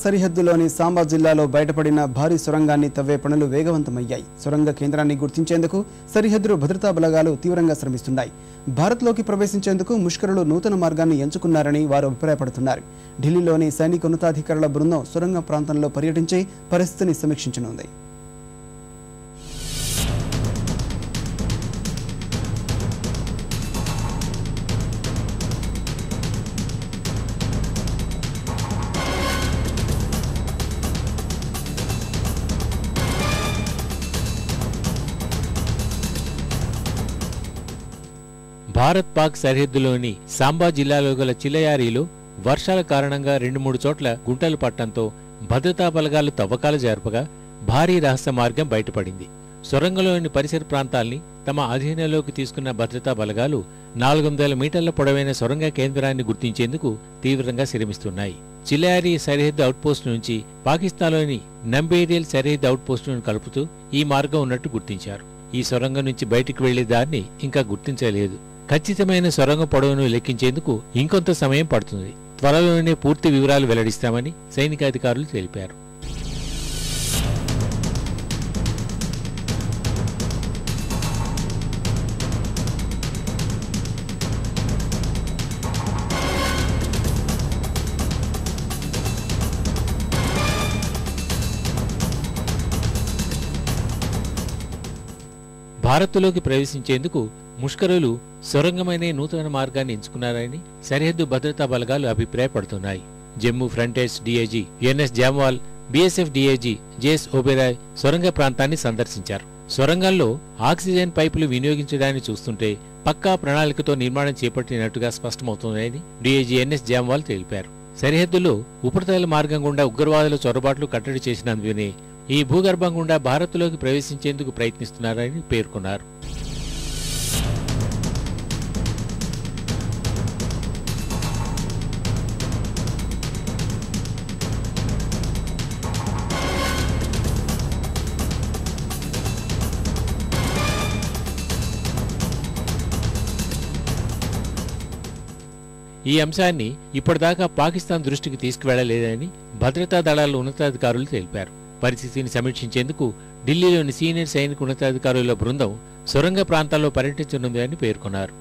సరిహద్దులోని సాంబా జిల్లాలో బయటపడిన భారీ సొరంగాన్ని తవ్వే పనులు వేగవంతమయ్యాయి. సొరంగ కేంద్రాన్ని గుర్తించేందుకు సరిహద్దు భద్రతా బలగాలు తీవ్రంగా శ్రమిస్తున్నాయి. భారత్లోకి ప్రవేశించేందుకు ముష్కరులు నూతన మార్గాన్ని ఎంచుకున్నారని వారు అభిప్రాయపడుతున్నారు. ఢిల్లీలోని సైనిక ఉన్నతాధికారుల బృందం సొరంగ ప్రాంతంలో పర్యటించి పరిస్థితిని సమీక్షించనుంది. భారత్ పాక్ సరిహద్దులోని సాంబా జిల్లాలో గల చిల్లయారీలో వర్షాల కారణంగా 2-3 చోట్ల గుంటలు పట్టడంతో భద్రతా బలగాలు తవ్వకాలు జరపగా భారీ రహస్య మార్గం బయటపడింది. సొరంగంలోని పరిసర ప్రాంతాల్ని తమ అధీనంలోకి తీసుకున్న భద్రతా బలగాలు 400 మీటర్ల పొడవైన సొరంగ కేంద్రాన్ని గుర్తించేందుకు తీవ్రంగా శ్రమిస్తున్నాయి. చిల్లయారీ సరిహద్దు అవుట్పోస్టు నుంచి పాకిస్తాన్లోని నంబేరియల్ సరిహద్దు అవుట్పోస్టును కలుపుతూ ఈ మార్గం ఉన్నట్టు గుర్తించారు. ఈ సొరంగం నుంచి బయటికి వెళ్లే దారిని ఇంకా గుర్తించలేదు. ఖచ్చితమైన సొరంగ పొడవును లెక్కించేందుకు ఇంకొంత సమయం పడుతుంది. త్వరలోనే పూర్తి వివరాలు వెల్లడిస్తామని సైనికాధికారులు తెలిపారు. భారత్లోకి ప్రవేశించేందుకు ముష్కరులు సొరంగమైన నూతన మార్గాన్ని ఎంచుకున్నారని సరిహద్దు భద్రతా బలగాలు అభిప్రాయపడుతున్నాయి. Jammu frontiers DIG NS Jamwal, BSF DIG JS Oberoi సొరంగ ప్రాంతాన్ని సందర్శించారు. సొరంగంలో ఆక్సిజన్ పైపులు వినియోగించడాన్ని చూస్తుంటే పక్కా ప్రణాళికతో నిర్మాణం చేపట్టినట్టుగా స్పష్టమవుతుందని డీఐజీ ఎన్ఎస్ జామ్వాల్ తెలిపారు. సరిహద్దులో ఉపరితల మార్గం గుండా ఉగ్రవాదుల చొరబాట్లు కట్టడి చేసినందునే ఈ భూగర్భం గుండా భారత్లోకి ప్రవేశించేందుకు ప్రయత్నిస్తున్నారని పేర్కొన్నారు. ఈ అంశాన్ని ఇప్పటిదాకా పాకిస్తాన్ దృష్టికి తీసుకువెళ్లలేదని భద్రతా దళాల ఉన్నతాధికారులు తెలిపారు. పరిస్థితిని సమీక్షించేందుకు ఢిల్లీలోని సీనియర్ సైనిక ఉన్నతాధికారుల బృందం సొరంగ ప్రాంతాల్లో పర్యటించనుందని పేర్కొన్నారు.